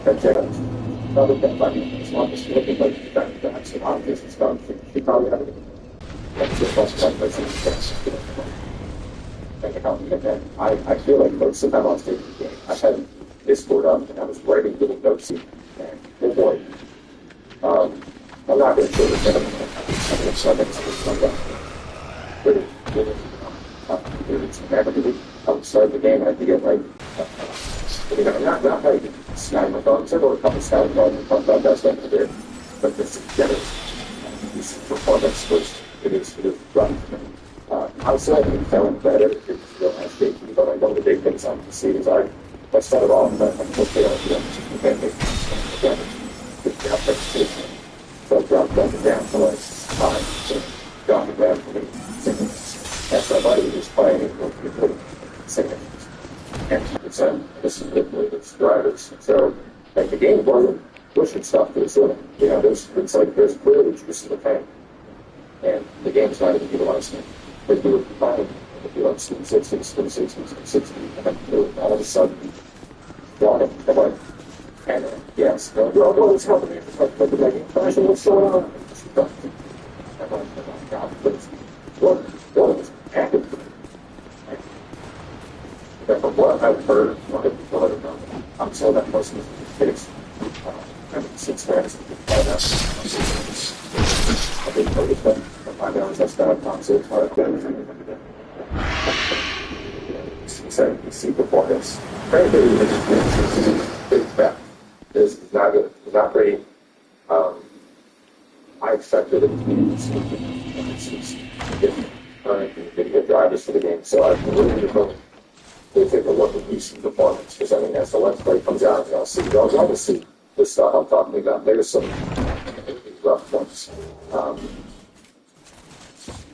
Probably got money as long as you look at like that's an obvious and stuff. She probably had that's the first one that's in the bank account. And then I feel like most of the time I was taking the game, I had Discord up and I was writing little notes and oh boy. I'm not going to show this I'm going to pretty good. I would start the game and I'd get like not like sky my phone, or a couple sky phones and talk about that stuff today. But this this performance was it is rough. Outside of feeling better, it's real nice shaky, but I know the big things on the see is I started off and I'm okay on the again, good job presentation. So I dropped up and down for like 5, so dropping down for me, singing. And somebody was playing it, singing. And this is the drivers. So like the game wasn't pushing stuff to the ceiling. You know, there's clearly juice in the tank. And the game's not even utilizing it. But you were fine if you like 60, and then all of a sudden got it. I'm like, and yes, well, it's helping me. But the game crashing, what's going on? I'm like, oh my god, what is happening? But from what I've heard, I'm so that person is since then, I didn't know this, but my balance has started on so hard. You see performance. Very good. It's bad. It's not good. It's not great. I expected it to be video drivers for the game, so I really hope they take a look at recent performance, because I mean, as the Let's Play comes out, y'all will see the stuff I'm talking about. There's some rough ones.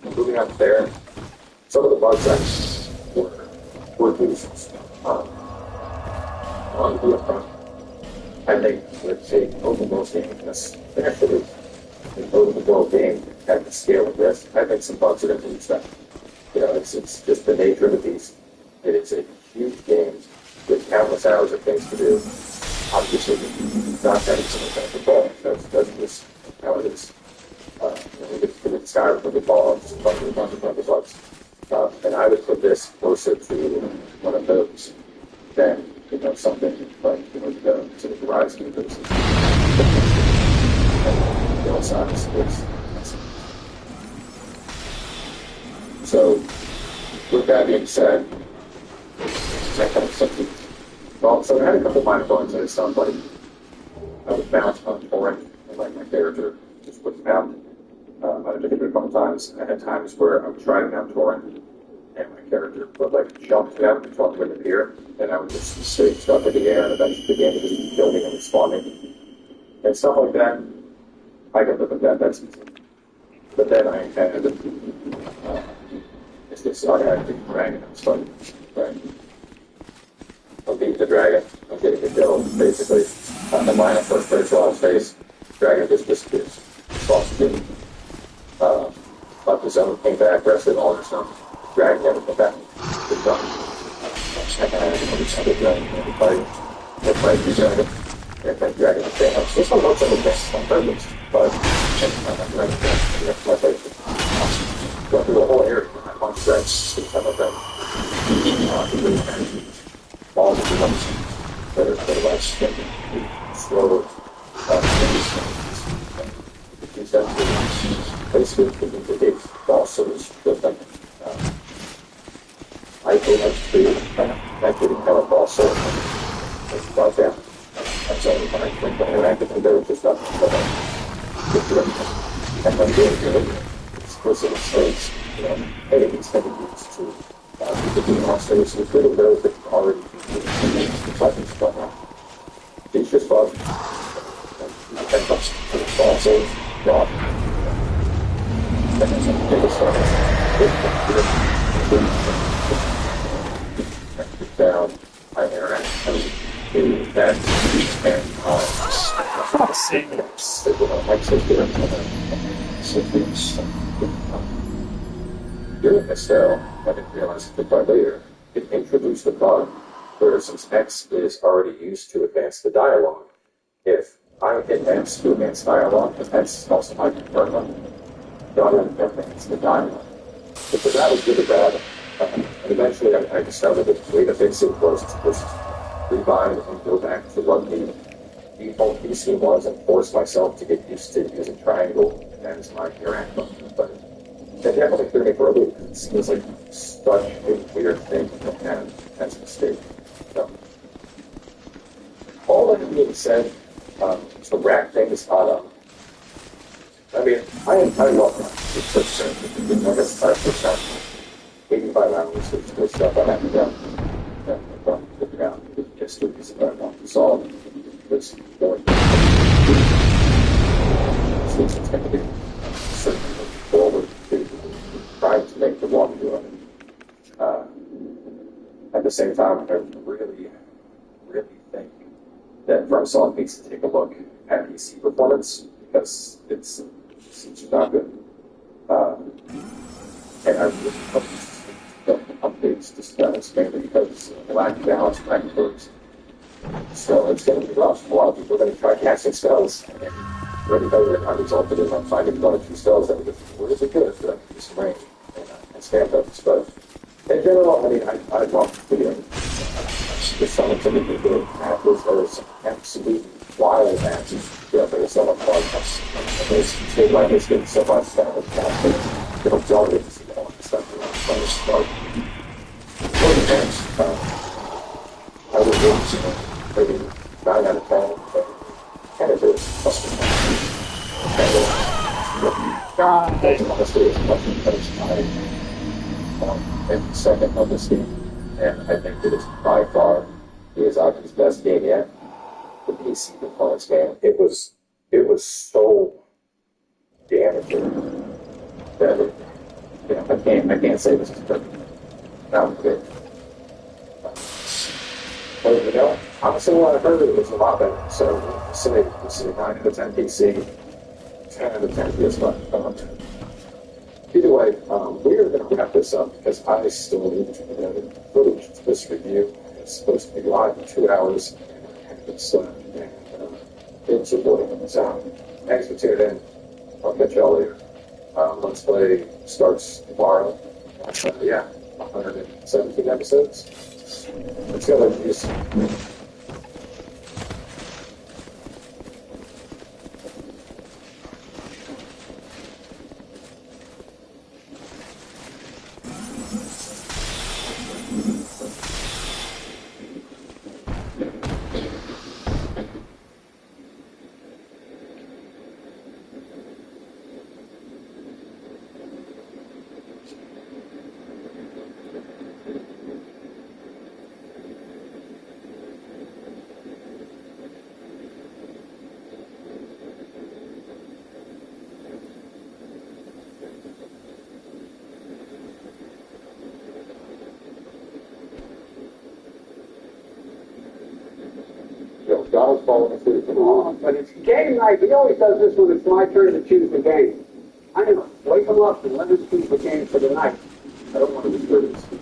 Moving up there, some of the bugs actually were nuisance on the front. And they would say open world game, especially an open world game at the scale of this. I think some bugs are going to lose that. You know, it's just the nature of the beast. It is a huge game with countless hours of things to do. Obviously, not having some kind of performance. That's just how it is. We get to the Skyrim for the ball, just a bunch of bugs. And I would put this closer to one of those than, you know, something like, you know, to the Horizon of those. And the outside is so, with that being said, well, so I had a couple minor bugs that it sounds like I would bounce on torrent, and like my character just wouldn't mount. I did it a couple times. I had times where I would try to mount torrent, and my character would like jump down and talk with the air, and I would just stay stuck in the air, and eventually the game would just be building and responding. And stuff like that, I could live with that, that's easy. But then I had it's this automatic dragon, it's like, right? I'm beating the dragon, I'm getting the kill, basically. The line of first person on his face, dragon just disappears. Cross the but the zone came back, rested all this stuff. Dragon never came back. Good job. And then I just had a dragon and fight the dragon. And then dragon fails. This one looks like a best on purpose, but my favorite. Go through the whole area, I punch dragon, some of them. Balls of the ones that are less slow. Basically, the big ball service with them. I think that's pretty didn't have a ball service. It's about that. That's only when I think when I interacted with them, just not and then doing good explicit mistakes, you know, enemies that are used to the game on stage, so it's really those that already the stuff now. It's just fun. And that's the ball service. God. Down, I interact with that, and doing this though, I didn't realize it quite later, it introduced a bug where since X is already used to advance the dialogue, if I advance to advanced dialogue, but that's also my preferred one. Don't advance the dialogue. Because that was really bad. And eventually I discovered that the way to fix it was to just rebind and go back to what the default PC was and force myself to get used to using triangle as my interact button. But that definitely threw me for a loop. It seems like such a weird thing to have as a mistake. So, all that being said, so rack things on I mean, I love that. It's such a, I guess 5%, 85 hours of stuff I have to do. And figure out the histories that I want to solve. It's going to it's going to be certainly looking forward to trying to make the one doing. At the same time, I really think that FromSoft needs to take a look at PC performance because it's not good. And I really hope the updates to status mainly because lack of balance practices. So it's going to be rough. A lot of people are going to try casting spells. And already know that I resulted in finding one or two spells that were really good for some range and stand-ups. But in general, I mean, I love videos. There's so much that we do. There's absolute wild matches. Yeah, there's so much fun. There's two like it's getting so much stuff with casting. They don't tell you all the stuff around the start. For the bench, I would give maybe 9 out of 10. And it is custom. And honestly, it's much better in second of this game. And I think that it's by far Miyazaki's best game yet. The PC performance game. It was so damaging that I can't say this is perfect. Not good. But honestly, what I heard it was a lot better. So say 9 out of 10 PC, 10 out of 10 PS5. Either way, we are going to wrap this up because I still need to edit footage to this review. It's supposed to be live in 2 hours. It's supporting. So thanks for tuning in. I'll catch y'all later. Let's Play starts tomorrow. 117 episodes. Let's go, ladies. Donald's falling asleep. Come on, but it's game night. He always does this when it's my turn to choose the game. I know. Wake him up and let him choose the game for the night. I don't want to disturb his sleep.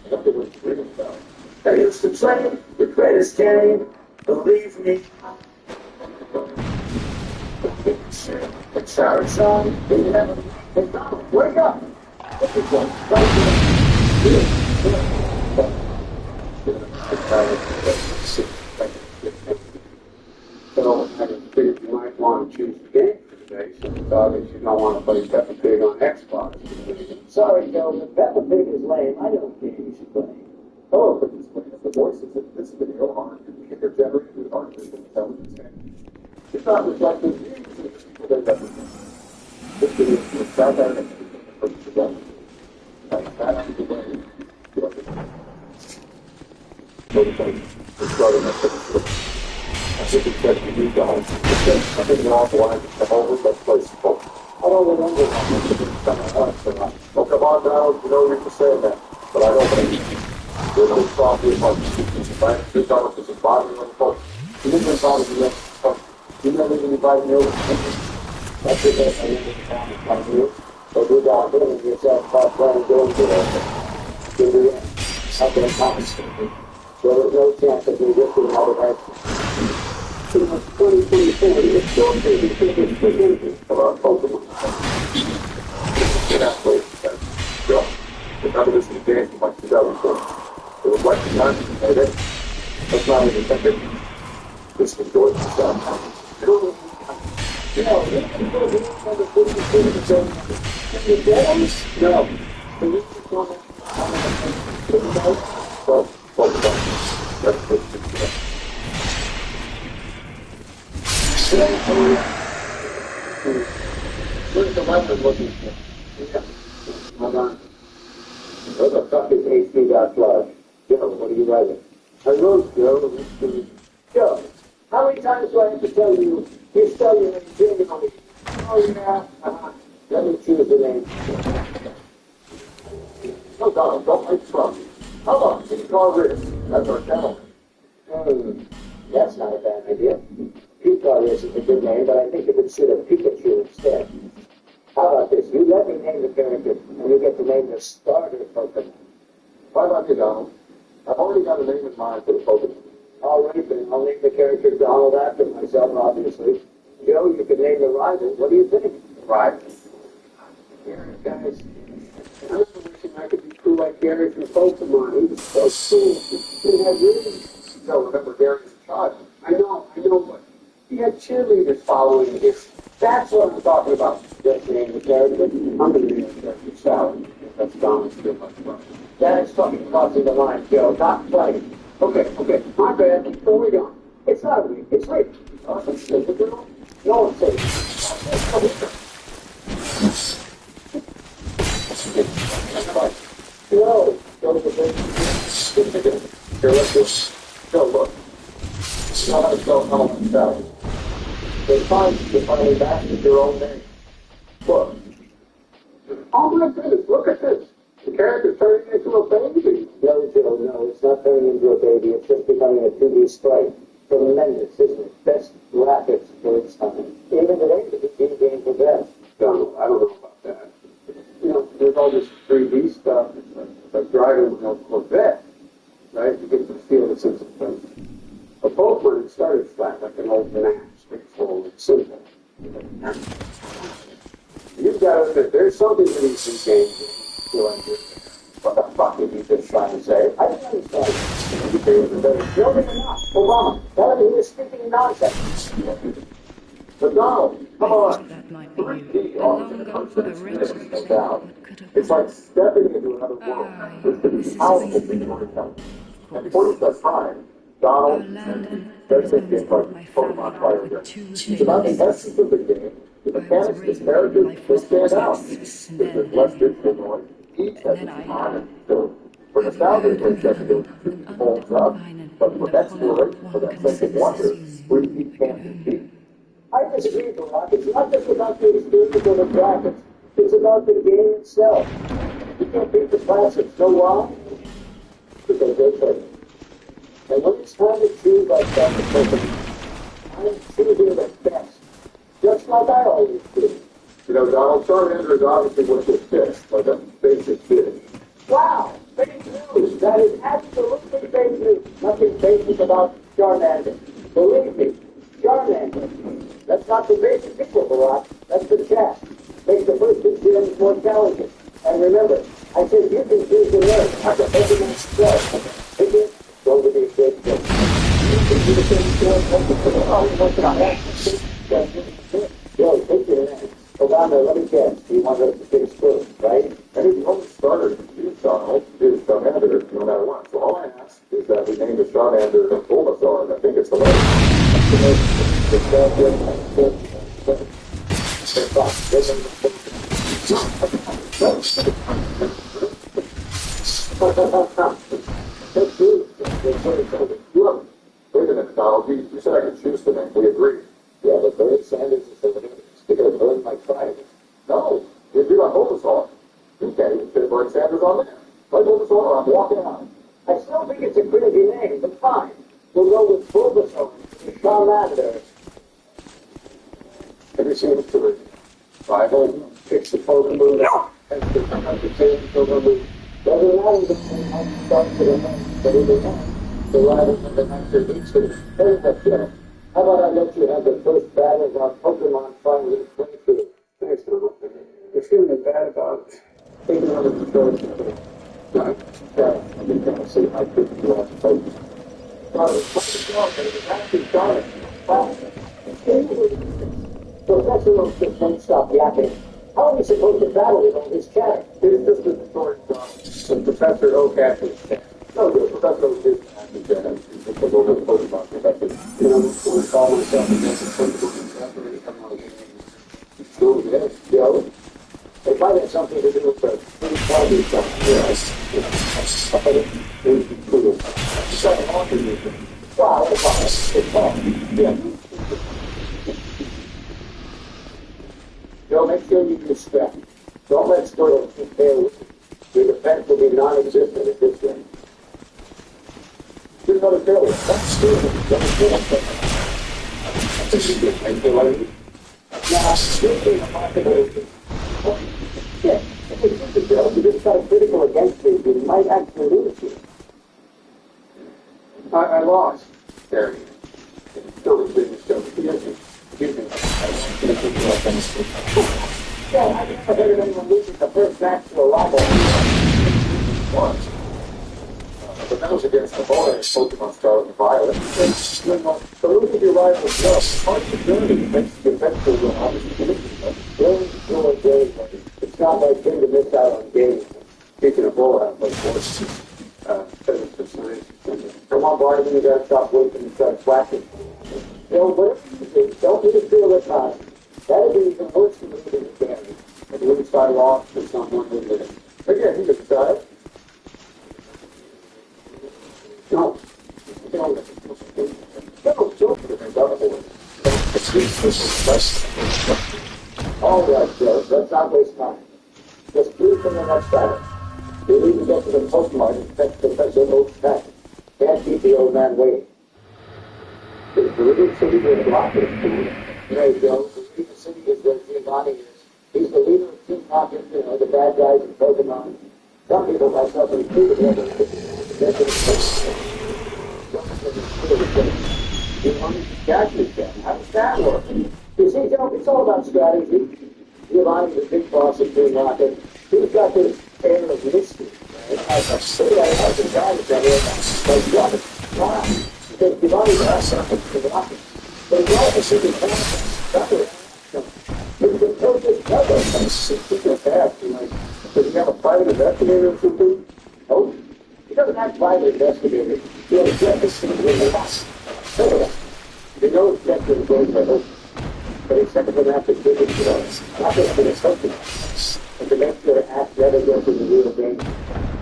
I don't know what he's dreaming about. I used to play the greatest game. Believe me. It's our song. Wake up! So I figured you might want to choose the game for today, since obviously you don't want to play Peppa Pig on Xbox. Sorry, Joe, but Peppa Pig is lame. I don't think you should play. Hello, but the voices in this video are computer-generated artificial intelligence game. It's not reflecting the views of the people that represent. This video is found out in the production. That's the way to understand. It's starting at the I think it's better to you guys. I think you're all blind to come over. Let's play some folk. I don't remember how much of it's coming out. Oh, come on now. You know you're saying that. But I don't think there's no problem with much. Right? You're talking to some body on the phone. You didn't talk to me. You never even invite me over. That's it. I didn't invite you. So you're down there and yourself about playing games with us. You'll do that. How can I promise you? So there's no chance that we get to another night. you know, 2024, it's still taking tickets to Disney for our Pokemon. Get out, please. Go. Remember this is game from like 2004. It was like the time you made it. That's not even thinking. This was Jordan's stuff. You know, you can go here for the 50%. The Jedi's? No. The Rangers don't have Well, what the fuck? That's what you Where's the weapon looking for? Yeah. Hold on. What the fuck is HD.flush? Joe, what are you writing? I wrote, Joe. Joe, how many times do I have to tell you, you spell your name genuinely? Oh, yeah. Let me choose the name. No, Donald, don't make trouble. How about P-Car Risk? That's our gentleman. That's not a bad idea. P-Car is a good name, but I think you could sit a Pikachu instead. How about this? You let me name the character, and you get to name the starter Pokemon. Why about you, Donald? I've already got a name in mind for the Pokemon. All right, then. I'll name the character Donald after myself, obviously. Joe, you can name the rival. What do you think? Right. Yeah, guys, I'm wishing I could be cool like Gary from Pokemon. He was so cool. He had really... No, remember Gary as a child. I know, but he had cheerleaders following him. That's what I'm talking about. Just name the character. I'm going to name the character Sally. That's Donald's too much fun. That's talking crossing the line, Joe, not fighting. Okay, my bad. Where are we going? It's not me. It's me. Oh, it's the girl? No one's safe. No, go to the bed. Here, let's go. Go, look. Now let's go home and Sally. You're finally back with your own name. Look. Oh my goodness, look at this. The character's turning into a baby. No, Joe, no, it's not turning into a baby. It's just becoming a 2D sprite. Tremendous, isn't it? Best graphics for its time. Even today, the game games are best. Donald, I don't know about that. You know, there's all this 3D stuff. It's like driving a Corvette, right? You get to feel the sense of place. A Pokemon, it started flat like an old banana, straightforward and simple. You've got to admit, there's something to these games that you like it. What the fuck did you just try to say? I didn't understand. You say it was better. No, they're not. Obama, that he was speaking nonsense. But Donald, come on. That might be 3D you. on No the longer for the constant rich. no doubt. It's like stepping into another world. This could be powerful for your account. And before you start trying, Donald, there's this game like Pokemon Fire Red. It's about the essence of the game. The mechanics, the characters, they stand out. There's less digital noise. Each has its time and film. For nostalgia, it's just it holds up. But for exploration, for that sense of wonder, 3D can't compete. I disagree, Barack. It's not just about the experience or the graphics. It's about the game itself. You can't beat the classics. Know why? Because they're perfect. And when it's time to choose myself a Pokemon, I'm choosing the best. Just like I always do. You know, Donald, Charmander is obviously what you fixed, like a basic bitch. Wow! Fake news! That is absolutely fake news. Nothing basic about Charmander. Believe me, Charmander. That's not the basic sequel, Barack. That's the chat. Makes the first two series more challenging. And remember, I said you can choose the nerd. I can Pokemon itself. Pick it, go to the escape game. You can do the same story. Yo, take your name. Obama, let me guess. You want us to finish first, right? And if the only starter to use Donald is Charmander, no matter what. So all I ask is that we name the Charmander Bulbasaur, and I think it's hilarious. Look, wait a minute, Donald. You said I could choose the name. We agreed. Yeah, but Bernie Sanders is the winner. Speaking of Bernie, my pride. No, we agreed on Bulbasaur. You can't even fit Bernie Sanders on there. Play Bulbasaur or I'm walking out. I still think it's a crazy name, but fine. We'll go with Bulbasaur. Charmander. Have you seen it to Bible picks the Pokemon. And the Pokemon. Doesn't matter the how it starts with a name, but either one. The rival and the master beats it. There's that killer. How about I let you have the first battle of our Pokemon finally playthrough? Thanks, Mama. You're feeling bad about taking over the control of the company. No, I think I'll see how quick you are to focus. Professor Oak just won't stop yapping. How are we supposed to battle with all this chatter? it's just a story from Professor Oak actually. No, Professor Oak is actually dead. He's just a little bit Pokemon professor. You know, we call myself against the Pokemon professor and come out again. Who is Joe? It might have something to do with the three-party stuff. Yes. Wow, it's fun. Yeah. Joe, make sure you use strap. Don't let Squirtle keep there with you. Your defense will be non-existent at this rate. Here's another failure. That's stupid. Now, speaking of possibilities, yeah, if you think the Joe, you just got a critical against me, you might actually lose you. I lost. There he is. Still the biggest joke. Excuse me. Yeah, I never heard of anyone losing the first match to a rival. Once. But that was against the boy, Pokemon Scarlet and Violet. So losing your rival is rough. Hard to do it. It makes the eventual will obviously be It's not like him to miss out on games. Speaking of rollout, of course, Come on, Barnaby, you gotta stop waiting and start flashing. You know, whatever you do, don't interfere with time. That'll be even worse than losing the game. if we start off with someone with it. Again, he could decide. No. All right, Joe, let's not waste time. Just move from the next battle. We'll even get to the Pokemon and fetch Professor Oak's pack. Can't keep the old man waiting. The Viridian City is blocking. Hey, Joe, the Viridian City is where Giovanni is. He's the leader of Team Rocket, you know, the bad guys in Pokemon. Some people might suffer too, but How does that work? you see, Joe, it's all about strategy. Giovanni's the big boss of Team Rocket. He's got this air of mystery. I say I have the guys that are like Rocket. Wow. Because Giovanni's awesome. But he's also super fast. He's the perfect brother. Super fast. Does he have a private investigator or something? Oh, he doesn't have private investigators. He has breakfast with the boss. You know it's just in the middle. But he's second to after business with us. Not just for the something. And to make sure act better goes in the real game.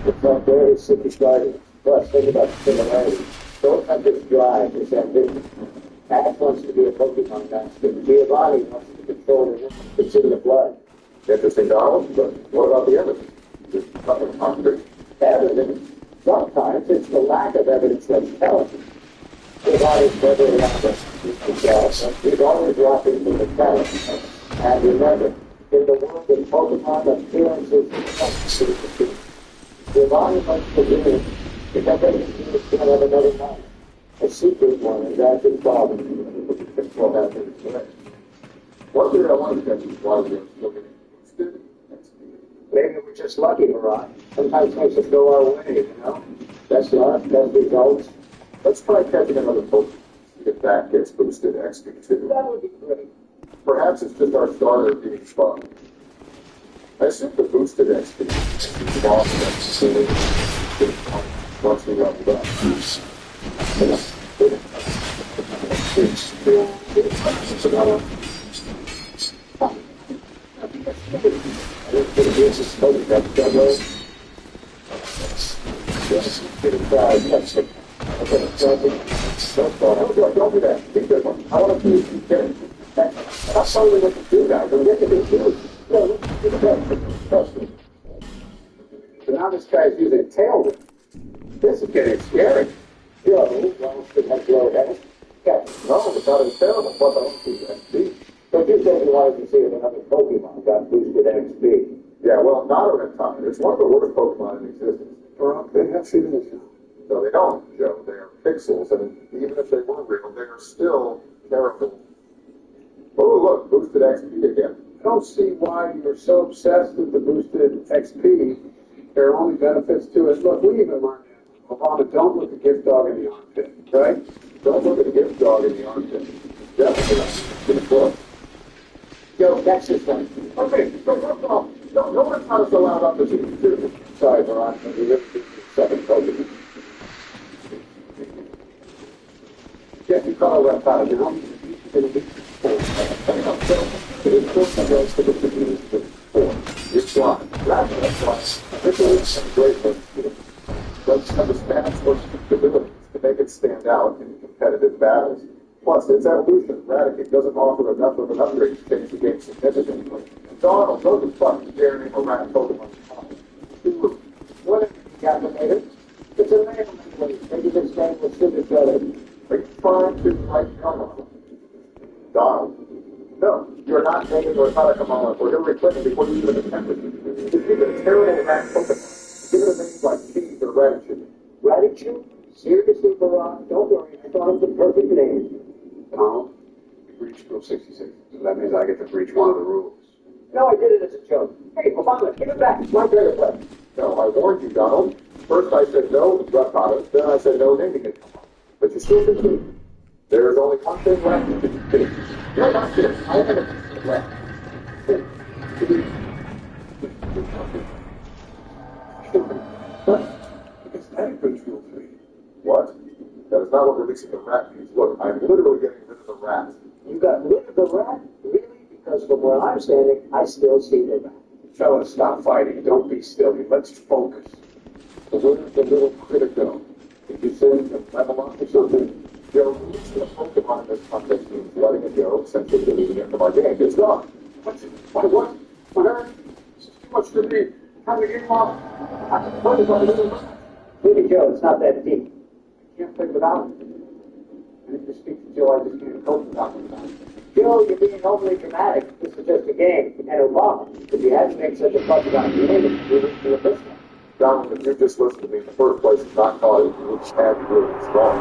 The front door is City Guardian. Plus, think about similarity. Don't let this drive his ambition. Ash wants to be a Pokemon master. Giovanni wants to control the consider the blood. Interesting, Donald, but what about the evidence? There's nothing concrete. Evidence? Sometimes it's the lack of evidence that's telling. Giovanni's brother Alexis is the jealous. He's always rocking from the talent. And remember, in the world of Pokemon, appearances are not. Giovanni wants to live because everything is going to have another life. A secret one is as his father. Well, that's correct. One thing I wanted to mention is why we're looking at boosted XP. Maybe we're just lucky, Murat. Sometimes makes us go our way, you know? Best luck, best results. Let's try catching another Pokemon. See if that gets boosted XP too. That would be great. Perhaps it's just our starter being spun. I assume the boosted XP is lost once we level up. Don't do that. Be good one. I want to see if you can. That's totally what to do now. Don't get to be cute. No, trust me. So now this guy's using Tailwind. This is getting scary. Joe, Wellston has low health. Yes. No, it's not as terrible. Plus, I don't see XP. But you said you wanted to see if another Pokemon got boosted XP. Yeah, well, not a Reptile. It's one of the worst Pokemon in existence. Well, they have feelings. No, they don't, Joe. They are pixels, and even if they were real, they are still terrible. Oh, look, boosted XP again. I don't see why you're so obsessed with the boosted XP. There are only benefits to it. Look, we even learned that. Obama, don't look a gift dog in the armpit, right? Don't look at a gift dog in the armpit. Definitely not. Yo, that's this one. Okay, so first of all, no one's not as allowed up as you do. Sorry, Veronica, we live in second focus. Get your car left out, you know? It's gone. That's why. This is a great one. Let's understand sports capabilities to make it stand out in competitive battles. Plus, its evolution, Radicate doesn't offer enough of an upgrade to change the game significantly. Donald, those are fucking daring a rat Pokemon. What if you got the later? It's a male anyway. Maybe this game will suit each other. Are you trying to like Donald? Donald? No, you're not naming Rosada Kamala or Hillary Clinton before you even attempted. If you've been a terrible rat Pokemon, give it a name like Cheese or Radichu. Gratitude? Seriously, Barack? Don't worry. I thought it was the perfect name. Donald, you breached Rule 66. So that means I get to breach one of the rules. No, I did it as a joke. Hey, Obama, give it back. It's my turn to play. No, I warned you, Donald. First I said no, Rosada, then I said no, naming it. But you still continue. There is only one thing left to do. You're not kidding. I have a left. Because that breached Rule 3. What? That is not what releasing the rat means. Look, I'm literally getting rid of the rat. You got rid of the rat? Really? Because from where I'm standing, I still see the rat. Fellas, stop fighting. Don't be silly. Let's focus. So where did the little critter go? Did you send a level up or something? Joe, releasing a Pokemon in this contest means letting it go, essentially deleting it from our game. It's gone. What? My turn? This is too much to me. Time to get him off. What is that? Maybe, Joe, it's not that deep. I can't play without it. I need to speak to Joe. I just can't cope without him. Joe, you're being overly dramatic. This is just a game. And Obama, if you hadn't made such a fuss about the game, you wouldn't be a listener. Donald, if you just listened to me in the first place and not caught it, you would have really wrong.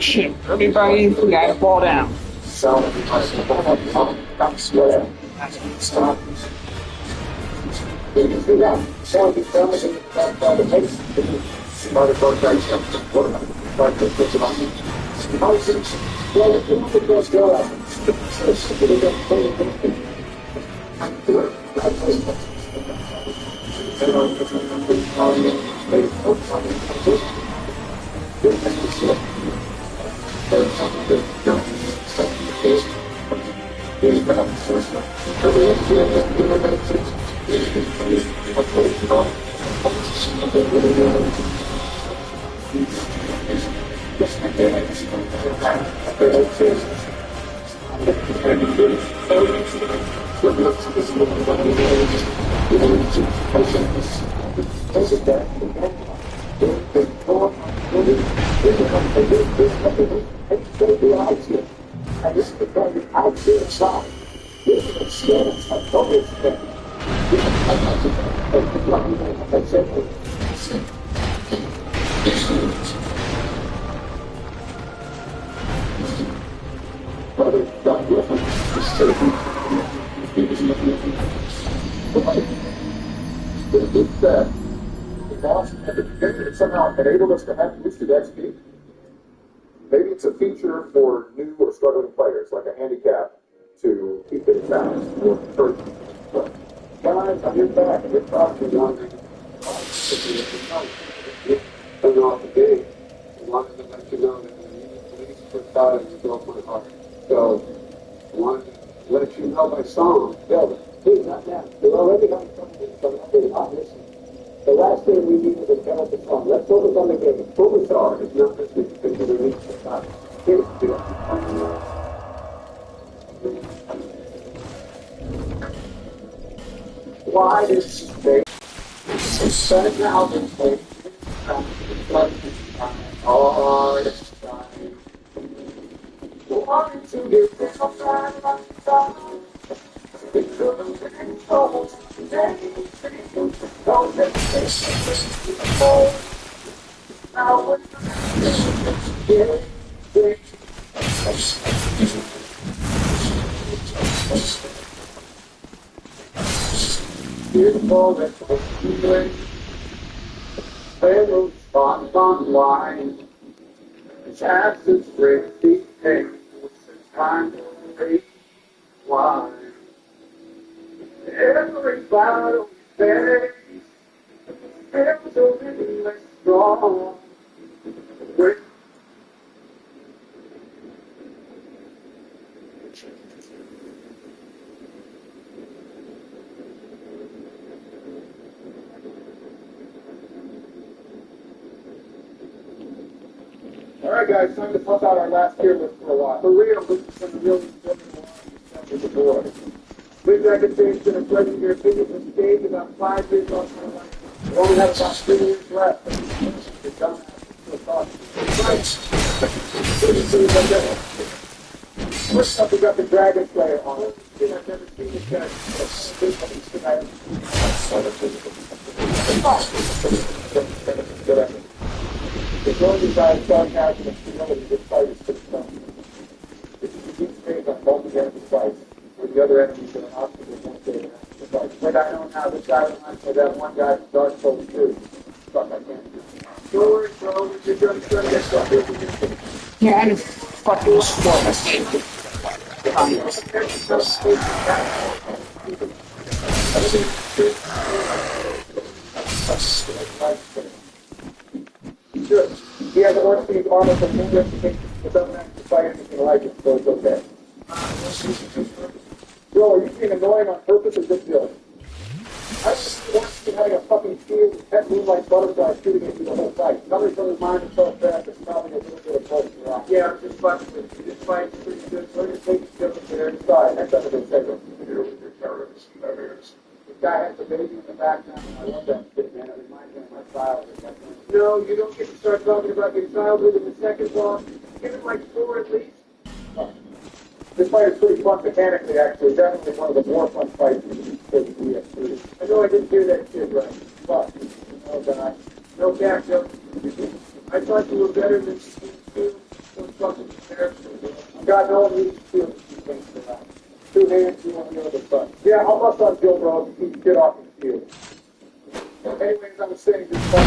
Shit, everybody, we gotta fall down. Stop. Somehow enabled us to have boosted XP. Maybe it's a feature for new or struggling players, like a handicap, to keep it in balance or encourage them. Guys, I'm here back. I'm talking to one thing. Turn off the game. I wanted to let you know that the police put out and broke my heart. So, I wanted to let you know by song. Joe, Please, not now. We're already having some obvious. The last thing we need is a chemical song. Let's focus on the game. Focus on is not just the release of time. It's the why is they set out and play all this time? Wanting to get them right on time. It couldn't be told today. Don't let me now when beautiful and feeling, fellow spots on wine, chances break the pain, it's time to rewind. Every battle we face, feels so really strong. All right, guys, time to pump out our last tier list for a while. For real, this is some really good with the board. With that, it's been a pleasure to your opinions on stage about 5 years off my life. We only have about 3 years left. You're done. First up, we got the Dragon Slayer on it. I've never seen this guy. Good effort. The Georgia guy starting out with a humility, this fight is pretty tough. This is a deep stage on both the enemy sides, where the other enemies are an obstacle won't get in the fight. But I don't know how this guy reminds me of that one guy from Dark Souls 2. Fuck, I can't do it. Don't worry, bro. You're going to get stuff here. Yeah, and fucking sport mistake. Sure. He has a horse-speed armor from English, but doesn't actually fight anything like it, so it's okay. Joe, are you being annoying on purpose or just Joe? I just want you having a fucking shield with 10 moonlight butterflies shooting at you the whole fight. Coming from his mind is so fast, it's probably a little bit of close to rock. Yeah, I'm just fucking with you. This fight's pretty good, so you're taking skills there. Sorry, next up is a second. Here with your terrorists and others. This guy has the baby in the background. I love that shit, man. It reminds me of my childhood. No, you don't get to start talking about your childhood in the second boss. Give it like 4 at least. This fight is pretty fun mechanically, actually. Definitely one of the more fun fights in the PS3. I know I didn't hear that shit right. Fuck. No guy. No cap, Joe. I thought you were better than you. Those fucking characters. God, no one needs to feel things for that. 2 hands, you want to know the fuck. Yeah, I'll bust on Joe, bro. Keep shit off his field. Anyways, I was saying this fight.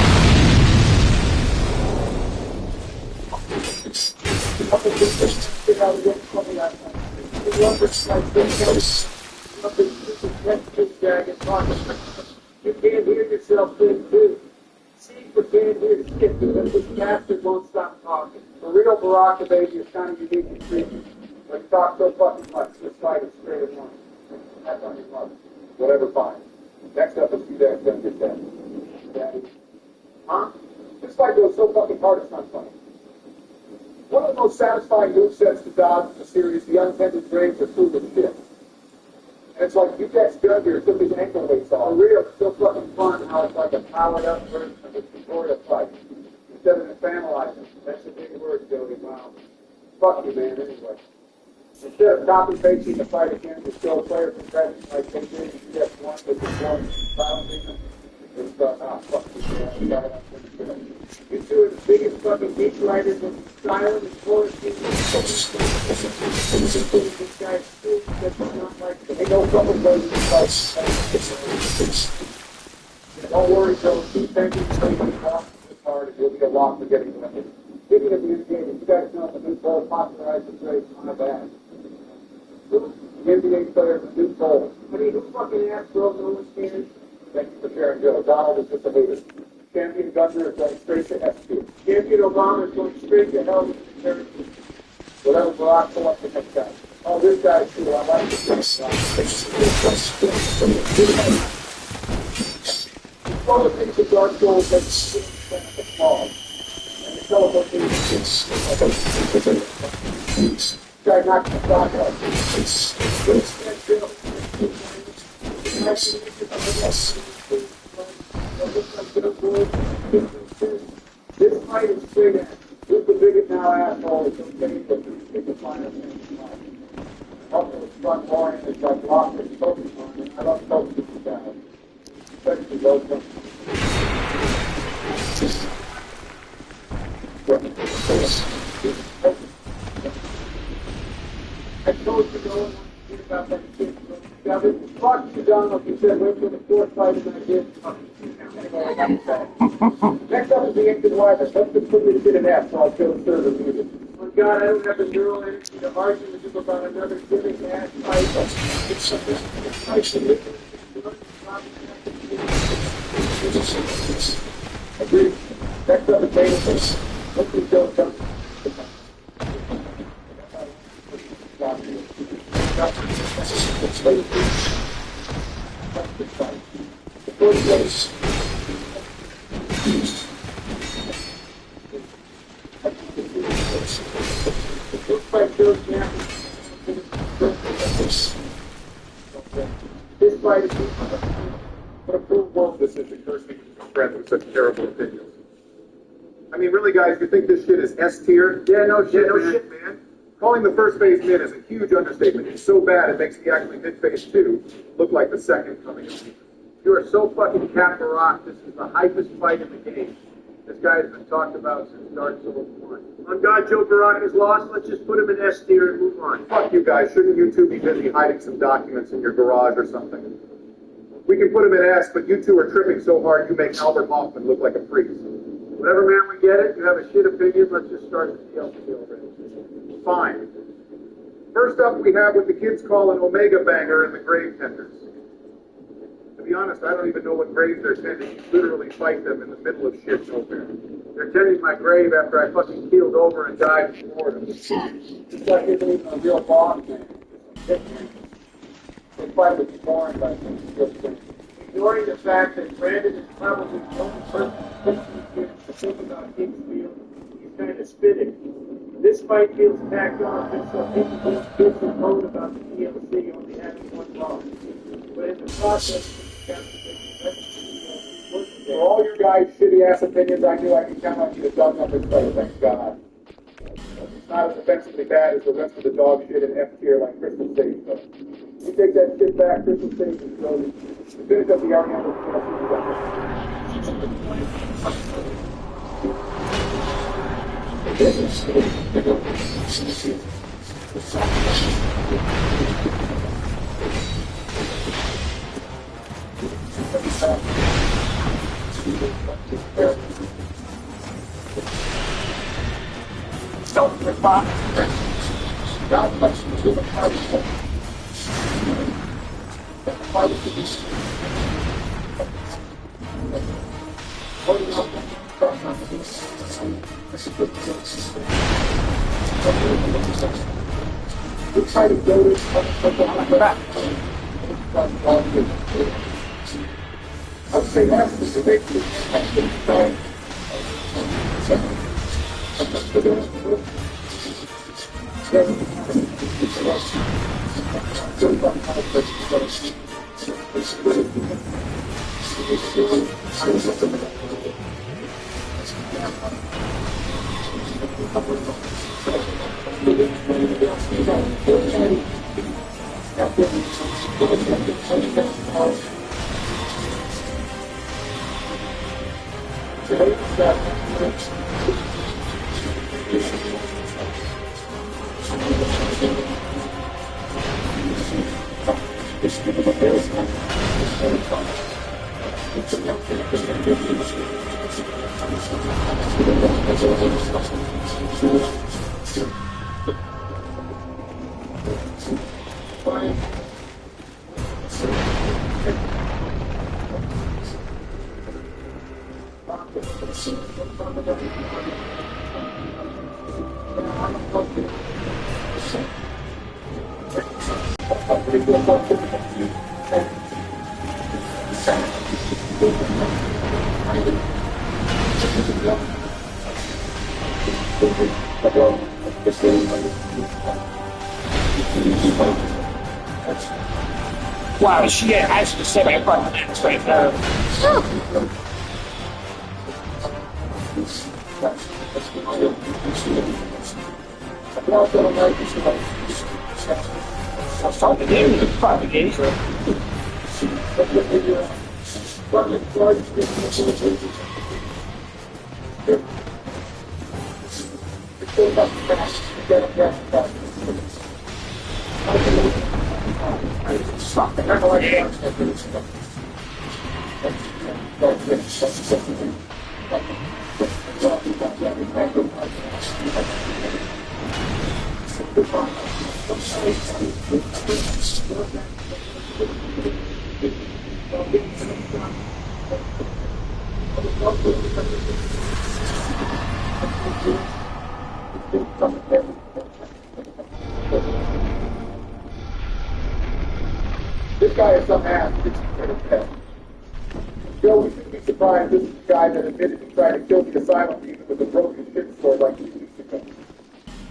You can't hear yourself think too. See, but can't hear shit because this bastard won't stop talking. The real Baraka baby is kind of unique and creepy. But he talks so fucking much, this fight is straight at once. That's on your mother. Whatever, fine. Next up is T-Dash, then get that. Daddy. Huh? This fight goes so fucking hard, it's not funny. One of the most satisfying movesets to dodge in the series, the unintended graves are foolish shit. And it's like, you get good here, took his ankle weights off. For real, it's so fucking fun how it's like a powered up version of the tutorial fight. Instead of infantilizing. That's a big word, Jody. Wow. Fuck you, man, anyway. Instead of copy-pasting the fight again to show players impressions like they did in CS1 with the one violent it's fuck you, man. You two are the biggest fucking beach riders with silent and forest people. This guy's stupid, that's not like ain't no trouble goes in the fight. Don't worry, Joe. Keep thinking so you can walk this hard and you'll be a lot for getting limited. Speaking of the NBA, you guys know the new poll popularized the phrase, my bad. The NBA players, the new poll. I mean, who fucking asked for no one scared? Thank you for sharing, Joe. Donald is just a hater. Champion Gunner is going straight to F2. Champion Obama is going straight to hell with the character. Whatever Barack selects the next guy. Oh, this guy's cool. I like this guy. The politics of Dark Souls that's the small. And the teleportation. This guy knocked the stock out. This fight is big. Who's the biggest now asshole? It's okay, but it's a final thing. Also, it's front line, it's like locked and focused on it. I love focusing down. Especially those ones. I told you no one about that kid. Now, this is fuck you down, like you said, wait for the fourth fight and I did. Anyway, I got to say. Next up is the ancient wilderness. Let's just put this shit in F so I'll kill the server music. Oh God, I don't have the neural energy to argue with you about another gimmick ass fight. Agreed. Next up is Davis. Let's just go some. The first place. This fight is what a cruel world this is, the cursing friends with such terrible opinions. I mean, really, guys, you think this shit is S tier? Yeah, no shit, man. Calling the first phase mid is a huge understatement. It's so bad it makes the actually mid phase 2 look like the second coming of Jesus. You are so fucking Cap Rock. This is the hypest fight in the game. This guy's been talked about since Dark Souls 1. On God, Joe Baraka is lost. Let's just put him in S tier and move on. Fuck you guys. Shouldn't you two be busy hiding some documents in your garage or something? We can put him in S, but you two are tripping so hard you make Albert Hoffman look like a priest. Whatever, man, we get it. You have a shit opinion. Let's just start the DLC already. Fine. First up, we have what the kids call an Omega Banger in the Grave Tenders. To be honest, I don't even know what graves they're tending. You literally fight them in the middle of shit nowhere. They're tending my grave after I fucking keeled over and died in Florida. It's like isn't even a real boss, man. The fight was boring, but ignoring the fact that Brandon is probably the only person to think about Kingsfield, he's kind of spitting. This fight feels tacked on, and so people just feel some mode about the DLC only having one boss. But in the process, For all your guys' shitty ass opinions, I knew I could count on you to dug up this fight, thank God. It's not as offensively bad as the rest of the dog shit in F tier like Crystal Stage, though. You take that shit back, Crystal Stage is slowly. Finish up the Ariana Don't respond. God bless you to the party. We try to go to Back. I'd say that's the debate. Wow, she actually said me fucking ass right now. I'm talking to you, fucking idiot. This guy is some ass. Joe, we shouldn't be surprised. This is the guy that admitted he tried to kill the asylum demon with a broken shit sword like 2 weeks ago.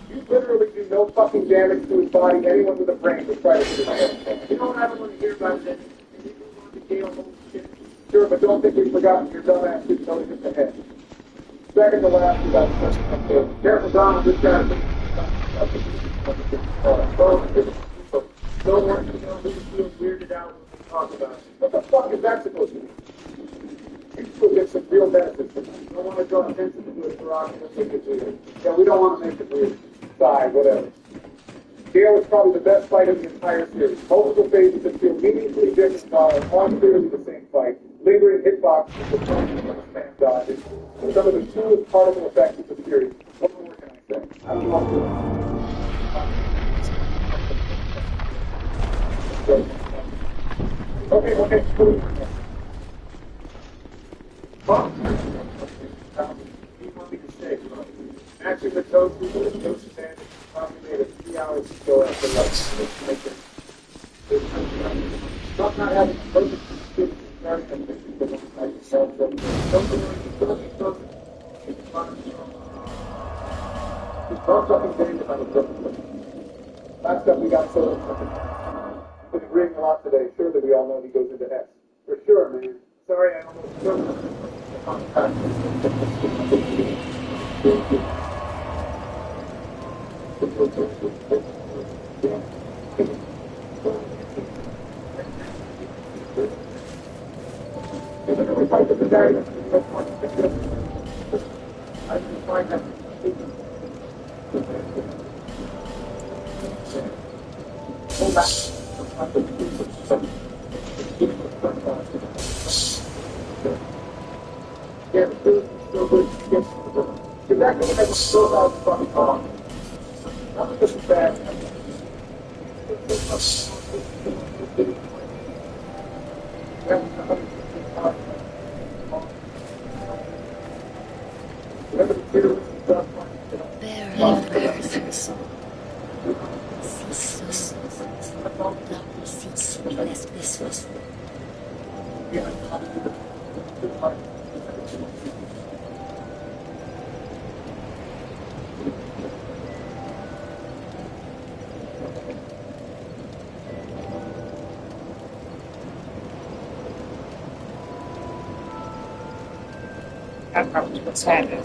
You literally do no fucking damage to his body. Anyone with a brain would try to hit his head. You know what I don't want to hear about this? And you move on to Gale whole shit. Sure, but don't think we've forgotten your dumb ass didn't know hit the head. Second to last, we got careful, Donald. This guy's don't want you to know who feels weirded out when we talk about it. What the fuck is that supposed to be? You still get some real benefits from that. You don't want to draw attention to it for us. Yeah, we don't want to make it weird. Sigh, whatever. Gale is probably the best fight of the entire series. Multiple phases that feel meaningfully different on clearly the same fight. Lingering hitboxes with spam dodges. And some of the coolest particle effects of the series. What more can I say? I don't know. Okay, cool. Well, you want me to say, actually the toast band probably made it 3 hours to go after lunch. Stop not having perfect experience starting and thinking that it's like yourself. Don't fucking think about it. Last time we got so been agreeing a lot today. Surely we all know he goes into X. For sure, man. Sorry, I almost That's probably what's happening.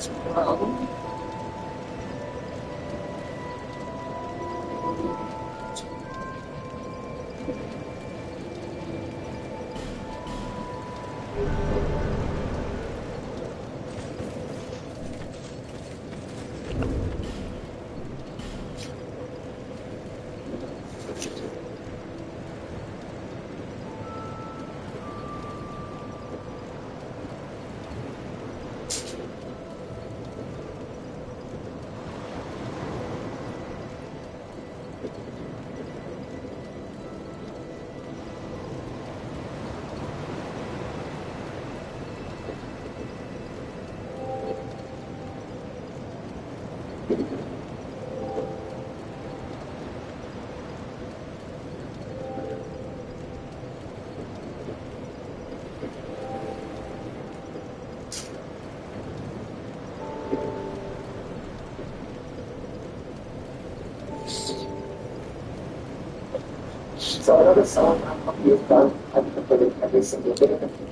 So another song you've done, I've put it every single day.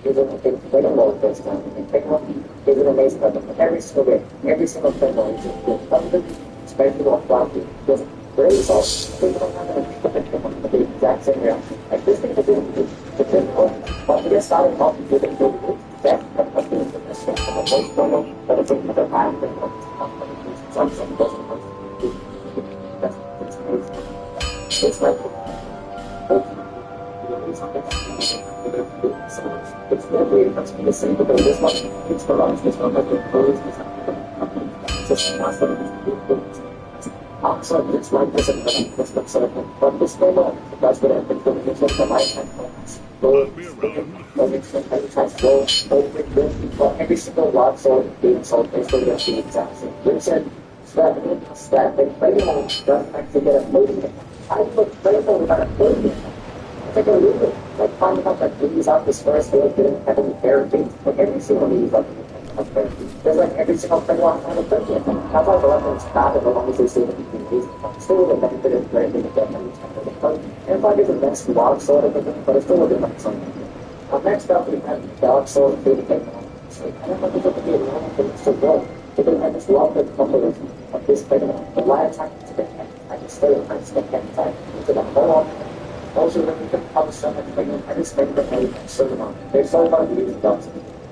Is an incredible this time. Incredible is an amazing album. Every single day, every single thing is a especially on Friday. Just very soft. People don't have the exact same reaction. Like this thing is the typical, but we are starting off with a that has been the best thing for the most part, but it's another time that something doesn't work. It's like it's really the same because this one it's the lunch, this one has been closed, just master so it's like this and this looks sort of but this one that's what I've been doing it's like the lifetime but every single lot so being sold basically the exact same reason that they play on doesn't actually get a movement. I look playful without a movement. Take a look at like finding out that these out this first they didn't have any characters. Like every single of these like there's like every single thing on the thing. That's why the weapons bad as long as they say that you can use it. Still the benefit is great to get them and if I get the next wild sort of thing, but it's still a different something. Next up we have the dark sword of the thing. I don't know if it's going to be a long thing to go. People have this long composition of this thing. The light attack to the head. I can stay on the head attack to the whole also when we can have some thing and it's made the head and so on. There's so many these dots.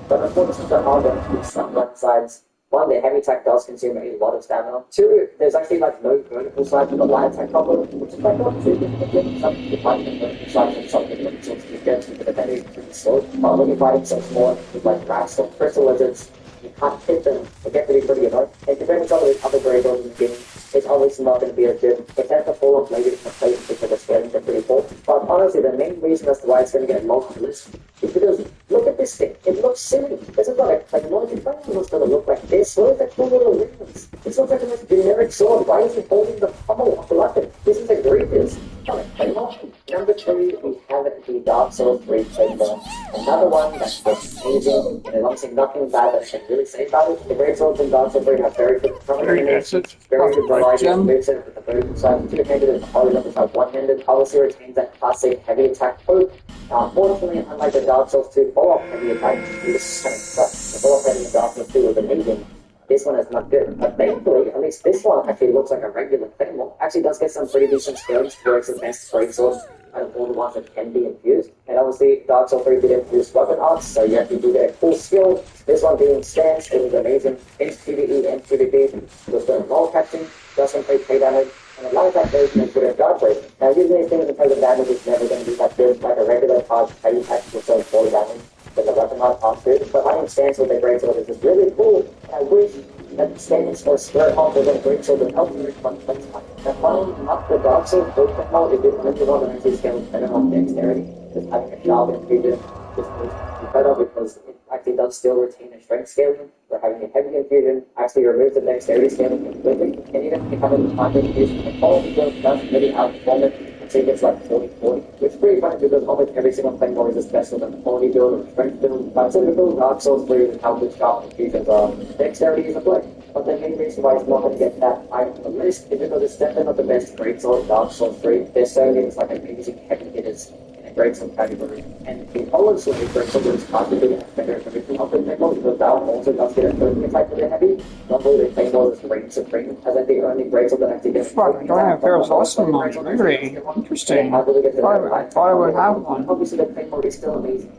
But unfortunately there are going to be some one sides. One, the heavy attack does consume a lot of stamina. Two, there's actually like no vertical side for the light attack combo, which is like not too difficult. Some people fight the vertical side and something that sort of get to the enemy pretty slow. But when you fight such more with like racks or crystal lizards, you can't hit them. They get to be pretty annoying. And compared to some of the other grade in the beginning, it's obviously not going to be as good. It tends to fall off later in the play because the scaling are pretty full. But honestly, the main reason as to why it's going to get multiple lists is because look at this thing. It looks silly. This is like one of the things looks going to look like this. What is that cool little rings? This looks like the most generic sword. Why is it holding the pommel of the weapon? This is a Grievous. Number 3, we have the Dark Souls 3 Claymore. Another one that's just amazing, and obviously nothing bad that I can really say about it. The Great Swords in Dark Souls 3 have very good very good variety of moveset with the vertical side. Two-handed and hard up without one-handed. Obviously retains that classic heavy attack poke. Unfortunately, unlike the Dark Souls 2 follow-up heavy attack, you just kind of suck. The follow-up heavy in Dark Souls 2 was amazing. This one is not good, but thankfully, at least this one actually looks like a regular Claymore. Actually does get some pretty decent skills where it's advanced Great Swords out of all the ones that can be infused. And obviously, Dark Souls 3 did infuse weapon arts, so you actually do get a cool skill. This one being stance, it was amazing. In PvE and PvP, was doing roll catching, does some pay damage, and a lot of that goes into a guard break. Now, usually things in terms of damage is never going to be that good, like a regular charge heavy attack will still 40 damage. But the weapon art costs good. But having stance with a Great Sword is just really cool. I wish that stance or square off with a Great Sword would help me with my defense time. Now, following up the Dark Souls both mode, it didn't really want to actually scale better on dexterity. Just having a job in fusion just makes it better because it actually does still retain a strength scaling. Where having a heavy infusion actually removes the dexterity scaling completely. And even becoming a content infusion, the quality build doesn't really outperform it. So it gets like 40-40, which is pretty funny because almost every single Claymore is best with a quality build or strength build. But typical Dark Souls 3 is how good job infusions are. Dexterity is a play. But the main reason why it's not going to get that high on the list is because it's definitely not the best Great Sword Dark Souls 3. There's so many like amazing heavy hitters in a Great Sword category. And the Hollows with the Great Sword is possibly better than everything else in Claymore because that also does get a 30 attack with a heavy. Normally the Claymore is reign supreme as I think only Great Sword that actually gets There was awesome ones. Very interesting. I thought I would have one. Obviously the Claymore is still amazing.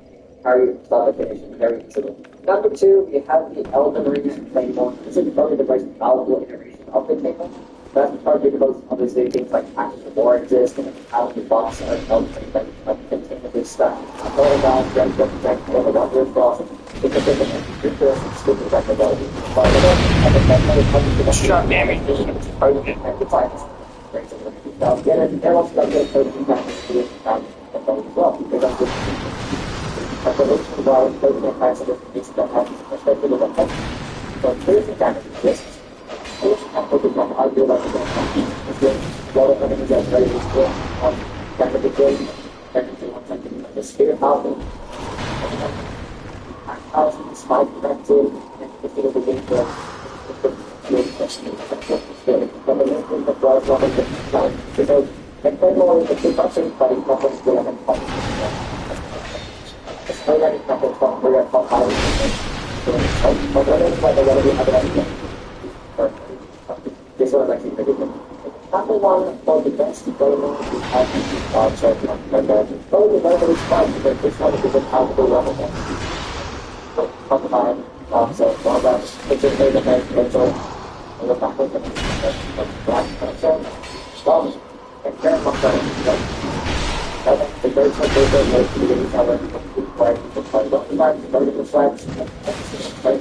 Carry start to finish very easily. Number 2, we have the Elden Ring Claymore. This is probably the most powerful iteration of the Claymore. That's partly because obviously things like Action of War exist and out of the box are Elden Ring that contain this stuff. Going down, Gems of Protect, or the Wanderer's Cross. It's a different and stupid technology. But and the technology comes to the Shot damage. it's broken and the science. Now, there also does get a 13 times to this as well. Because but the most of our personal kinds of things that happen, especially with the text. So here's the damage of this. Here's the focus on how you like it. A lot of enemies are very useful on damage equation, technically on something like the spear housing, housing, spike, effective, and if you look at the question, but the link in the broad one of the because And play more with the two buses, but it's not going to be like a pop. It's already not a pop, we're a pop high. But when it's like a little bit other than this one's actually pretty good. Number one for the best gamer is actually check like that. Probably the level is fine because this one is a powerful level. Top time, so all that, it's a very nice control. And the back of the black control. Stop. And then from the very simple thing is to get each other to play vertical strikes, play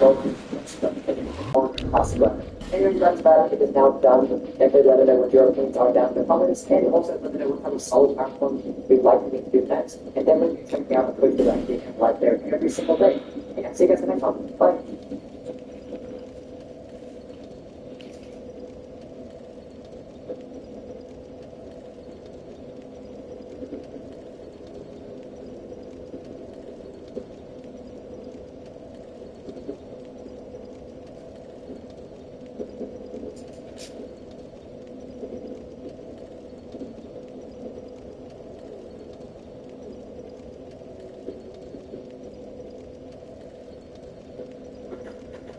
possible. Anyone runs battle is now done. If they let it know what your opinions are down in the comments, and also let them know what kind of solid platform we'd like me to do next. And then when you check me out the Twitch that I do live there every single day. And see you guys in the next one. Bye.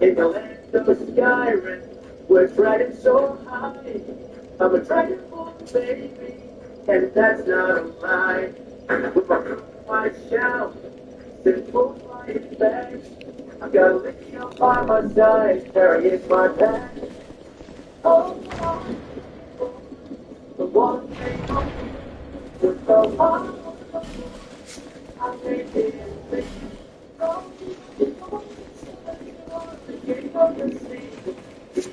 In the land of Skyrim, we're dragon so high. I'm a dragonborn baby, and that's not a lie. With my white shout, simple flying bags. I've got a licky up by my side, carrying my pack. Oh, the one thing with the heart, I made it big.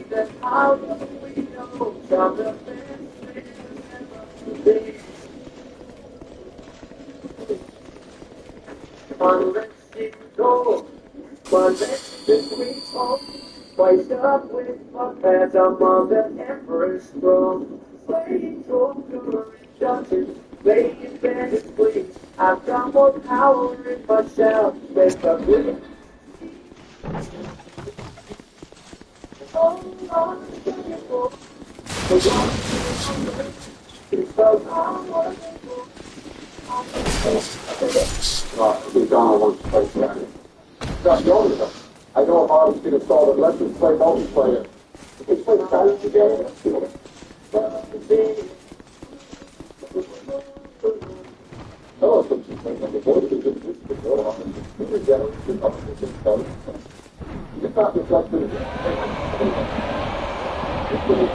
That's how we know from the best things ever be. Unless it goes, but let's just reach home. Twice up with my pants, I'm on the Emperor's throne. Slaying Joker and judges, making bandits bleed. I've got more power in my shell than the green. McDonald wants to play Saturday. Not the only one. I know if I was going to solve it, let's just play multiplayer. We play Saturday together. Oh, some people like the boys who just used to go on and do the generation up to the stuff. It's not just like this. It's really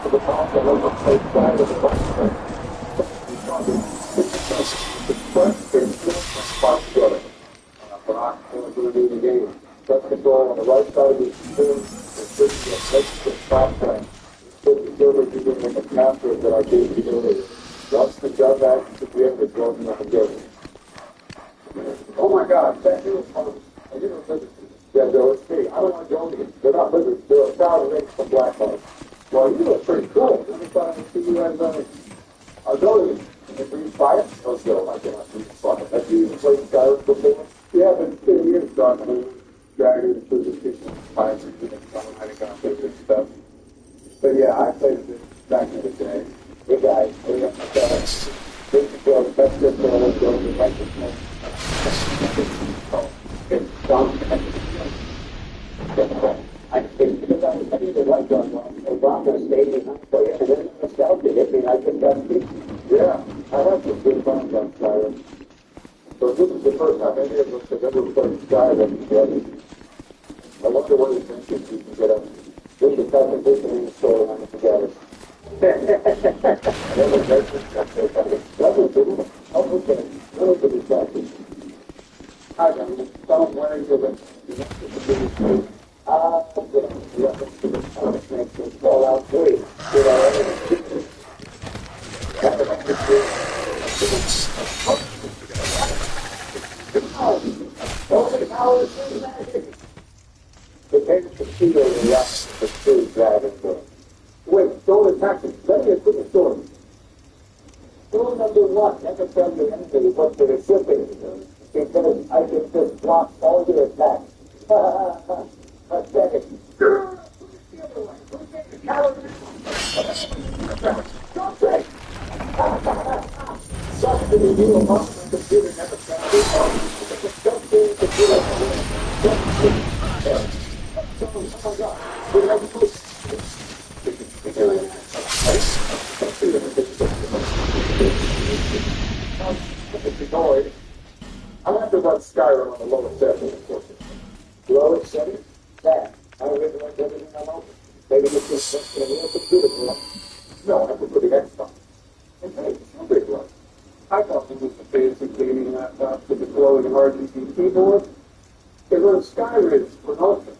the top of the plate side of the bus. It's but I'm going to do the game. Press control on the right side of the screen. It's just the top side. Put the silver using the password that I gave you earlier. Once the jump action to the end, it's going up and go. Oh my God, that new one. I didn't listen. Yeah, Joe, it's me. I don't want to go in. They're not lizards. They're a thousand rings from Black Hole. Well, you look pretty cool. Let me try and see you as I'll go to you. If you try it, oh, still, I cannot see the spot. Have you played Skyrim before? Yeah, but it's been years ago. Dragons, Blizzard, Pirates, and some kind of good stuff. But yeah, I played it back in the day. Good guy. Putting up my guns. Good to go. The best good for all those in righteousness. It's dumb. I think because I was studying the right gun, Obama stayed behind for you, and then nostalgia hit me, and I just got speaking. Yeah, I have some good friends on Skyrim. So this is the first time any of us have ever played Skyrim together. I wonder what he thinks if you can get up. This is how the visiting story on it together. Hi, I'm Tom wearing the Fallout 3. The paper computer reacts to food driving. Wait, don't attack me. Let me put the story. Rule number 1, never tell your enemy what the recipient is. Because I can just block all your attacks. Pathetic. Something you among the computer never found it. Something the computer oh my God. We're like Annoyed. I'm going to run Skyrim on the lowest setting, unfortunately. lowest setting? That. I really like everything I'm open. Maybe this is just a real computer program. No, I would put the Xbox. And hey, it's no big one. I thought it was a fancy gaming laptop with the glowing RGB keyboard. It runs Skyrim for Ultra.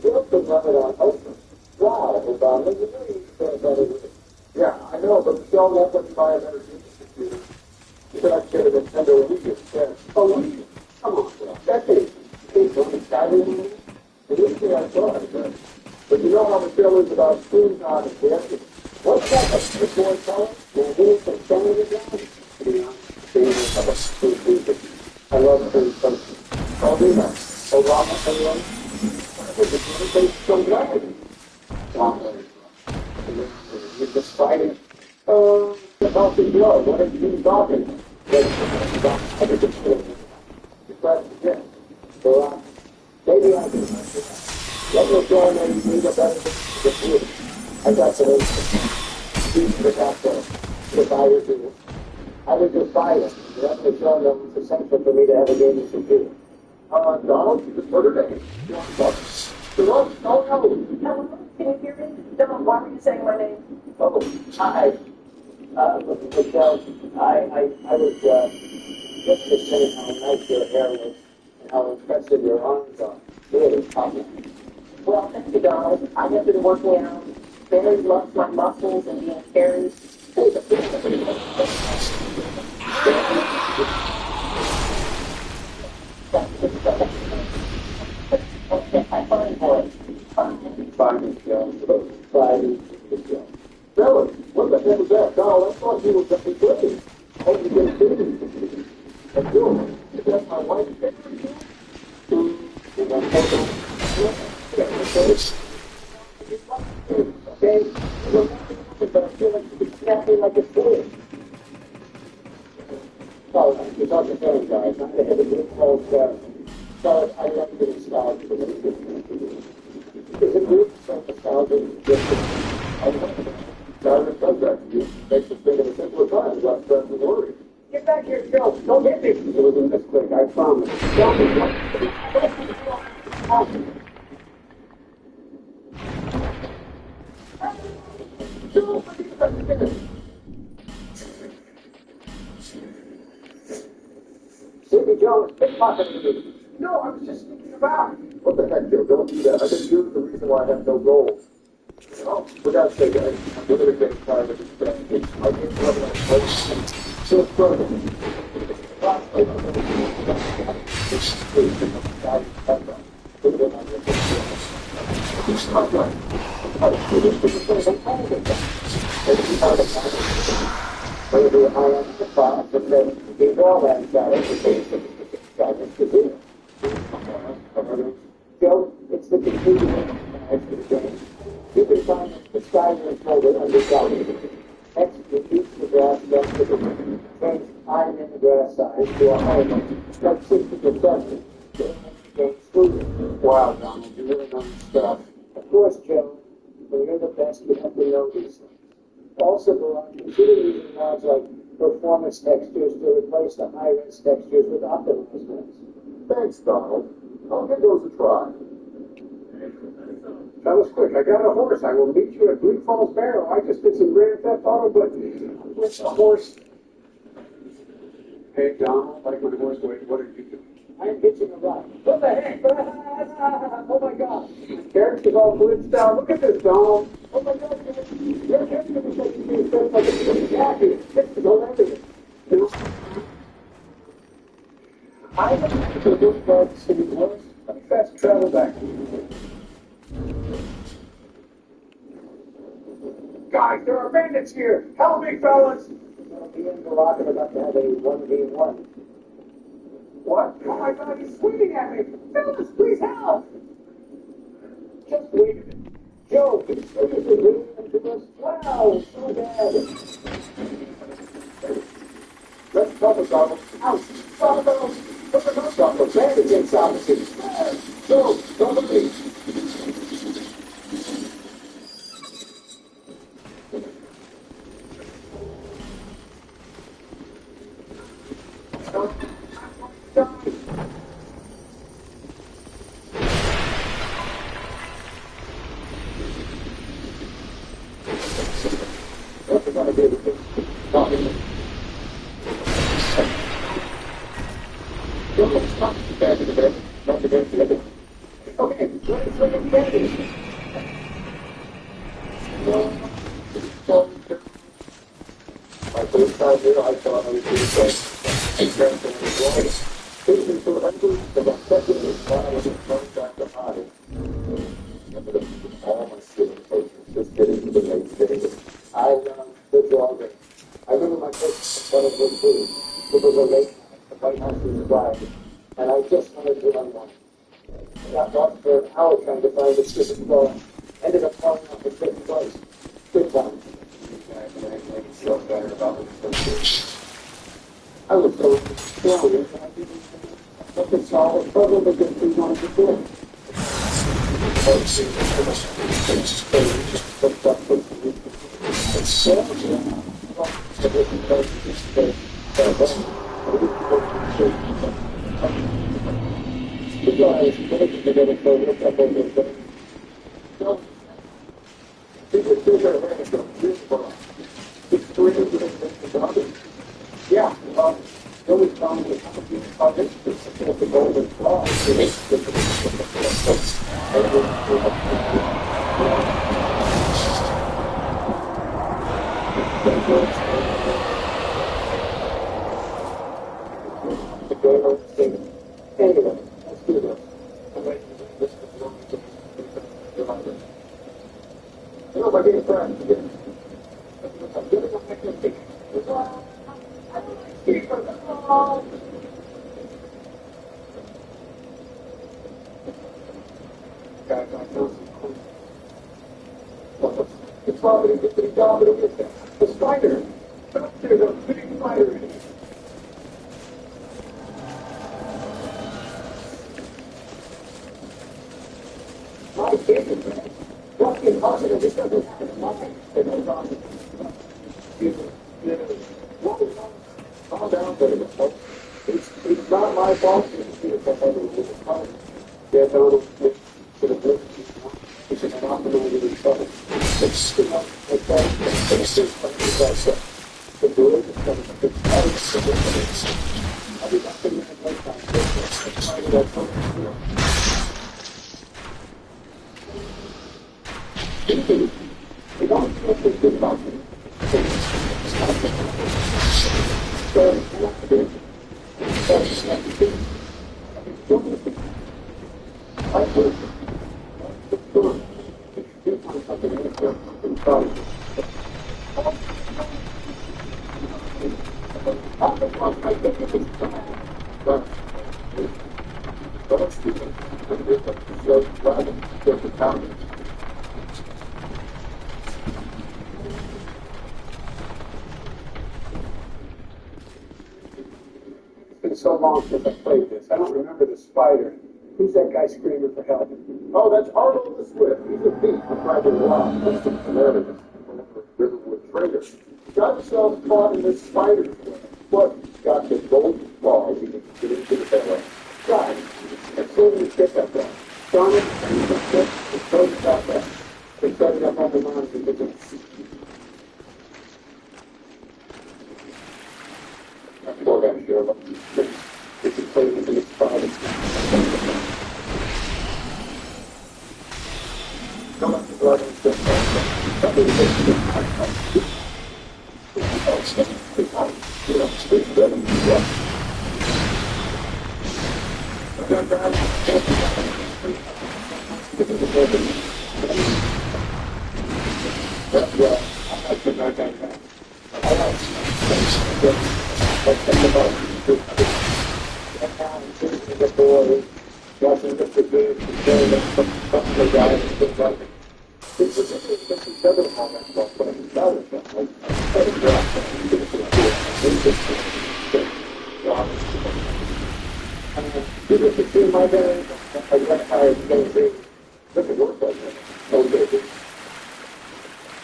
Built the run it on open. Wow, Obama, you know you said that it was. Yeah, I know, but Michelle won't let me buy a better gaming computer. She said I'd get a Nintendo Wii instead. Oh, Wii? Come on, bro. That's it. It's on Skyrim. Initially I thought I did. But you know how Michelle is about screen time and reaction. What's that? A boy color? Will he some sun in the ground? I love him from Obama. Obama, everyone. It's so glad. You're just fighting. About the blow. What are you talking? So, maybe I can let me go and read about it with you. I got some if I were to, I would just buy it. Let me show them it's essential for me to have a gaming computer. Donald, you just murdered me. You want to talk? No. Hello, can you hear me? Don't, why were you saying my name? Oh, hi. Michelle, I was just to say how nice your hair was and how impressive your arms are. Really, Papa. Well, thank you, Donald. I have been working out. Barry loves my muscles and being carried. Okay, I find boy. Fine, Michelle. Friday, Fellas, what the heck was that? Donald, I thought you were just a kid. Oh, you get busy. And you, is that my wife? Okay, but I feel like you can snap me like a sword. Oh, you're talking to those guys. I'm the head of the group called, so I love to get started. Is it group so nostalgic? Skyrim does that to you. Makes us think of a simpler time, less stress and worry. Get back here, Joe. Don't hit me. It wasn't this quick, I promise. Don't be Sleepy Joe is pickpocketing me. No, I was just thinking about it. What the heck, Joe? Don't do that. I think you're the reason why I have no goals. Oh, for God's sake, guys, I'm going to take time to discuss this. I can't love that place. So it's further. Joe, it's the computer the game. You can find the Skyrim folder under Document. Next, reduce the grass density. Change iron in the grass size to a home. Start 60%. Gain exclusion. Wow, Donald, you really know this stuff. Of course, Joe. When you're the best, you have to know these things. Also, Baron, consider using mods like performance textures to replace the high-res textures with optimized ones. Thanks, Donald. I'll give those a try. That was quick. I got a horse. I will meet you at Bleak Falls Barrow. I just did some Grand Theft Auto, but with a horse. Hey, Donald, like my horse. Wait, what are you doing? I'm hitching a ride. What the heck? Oh my God. The character's all blitzed out. Look at this, Donald. Oh my God, your character was like to be dressed like a big jacket. It's no everything. I went to the book called City Wars. Let me fast travel back. Guys, there are bandits here. Help me, fellas. Me and Barack are about to have a 1v1. What? Oh my God, he's swinging at me! Phyllis, please help! Just wait a minute. Joe, he's seriously bringing them to us. Wow, so bad. Let's trouble solve it. Out! Solve those! Look at those solve those! Bandage inside the city! Joe, don't believe! What's it gonna do? Not in the... Don't stop the bandage a bit. Not the bandage a bit. Okay, let's look at the bandage. My first time here, I thought I was doing great. I drank in the water. Thinking to enter the second is why I was going back to hide. All my skin patients just getting to the next day. I stood all day. I remember my first one of them too. It was a late night. The White House was quiet. And I just wanted to unwind. I got lost for an hour trying to find the stupid floor. Ended up falling off the fifth place. Good times. So better about it. I was so strong. I didn't know to solve a problem because we wanted to do it. Yeah, the only problem with the project is the golden claw. Anyway, let's do this. You know, my dear friend, I'm getting a picnic. It's probably the job of the spider. There's a big spider in it. My goodness, man. What's impossible? This doesn't happen in my life. It goes on. Calm down, baby. It's not my fault. It's yeah, no, to the book. It's just not the way to be trouble. It's not like that. It's just like that. The word is coming to the house. I'll be back in the night time. We don't feel so good about it. It's been so long since I played this. I don't remember the spider. Who's that guy screaming for help? Oh, that's Arnold the Swift. He's a thief for driving along. That's from America. Riverwood Trader. Got himself caught in this spider's web. What? Got the golden claw. He can get into the belly. Right. And so he picked up that. Darn it. And he took it. And so he got that. They started up on the lines and they didn't see. Poor guy, sure. It's a place in its body. Come on, blood and stuff. Something the boys, watching the brigade, going to the guys and things like that. This is the other moment, but it's not as much. Even if it's in my day, I got tired of getting big. Look at work like that. Oh, baby.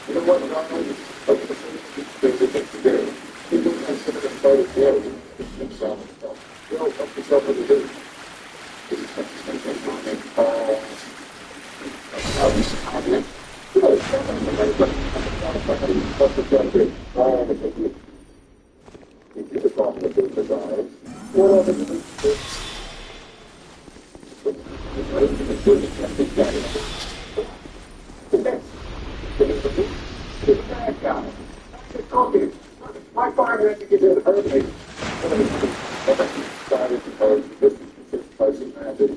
You know what, Ron? Like the same things that things to do. People consider them part of reality. Themselves. You know, help yourself with the do. This is something that make calls. How this is happening. You know, it's something that I what's the judge? Why am I thinking? If you're talking about the desires, what are the things? My father had to get in early. Started because this is places magic.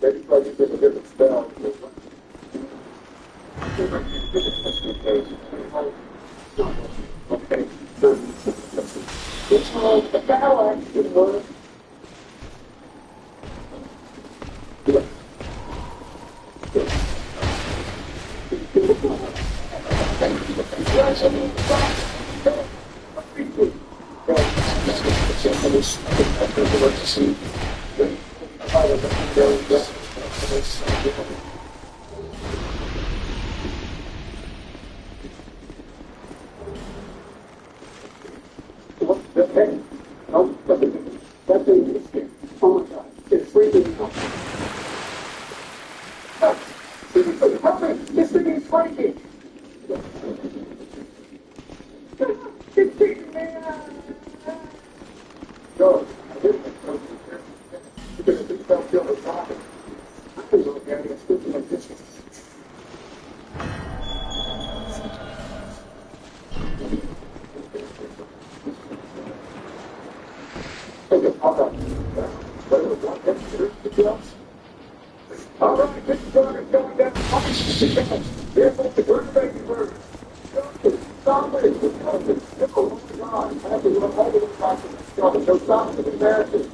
Maybe places in a different spell. Okay. It's called the battle action word. Oh my God, it's freaking out. Help me, this thing is breaking. It's taking me out. No, because if you don't feel the topic, I was looking at it, it's looking like this. Okay, all right. All right, this is going down. Therefore, the bird baby bird. Somebody was coming. Oh my God, I have to do a whole little process. So stop to the Americans.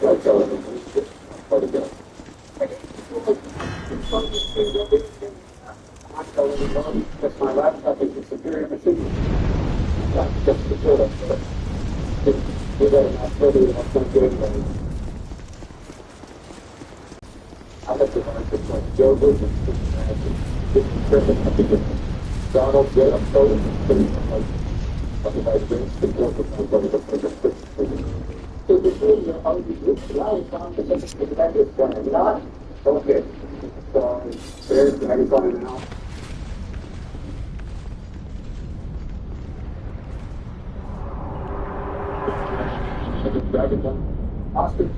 Like television. Let it go. I'm telling you, that's my laptop is a superior machine. That's just the sort of you better not study it, that's not good anyway. I have to learn to play Joe Biden, this is perfect, I think it's Donald J. I'm totally like, otherwise brings the board of my brother, so the thing you're always relying on the defenders are not okay. So there's everybody now. Oscar.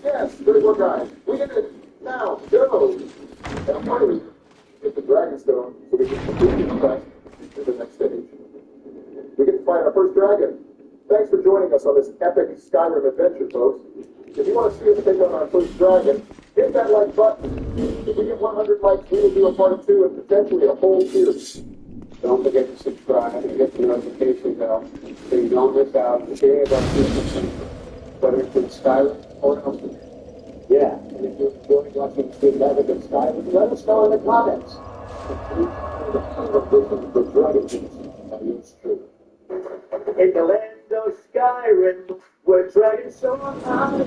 Yes, good work, guys. We did it. Now, go. And finally, get the Dragonstone so we can complete the quest to the next stage. We get to fight our first dragon. Thanks for joining us on this epic Skyrim adventure, folks. If you want to see us take on our first dragon, hit that like button. If we get 100 likes, we will do a part 2 and potentially a whole series. Don't forget to subscribe and hit the notification bell so you don't miss out on any of our future, whether it's in Skyrim or elsewhere. Yeah, and if you enjoyed watching Steve Levitt in Skyrim, let us know in the comments. The conversation for Dragon Beast, and it's true. In the land of Skyrim, where dragons soar high,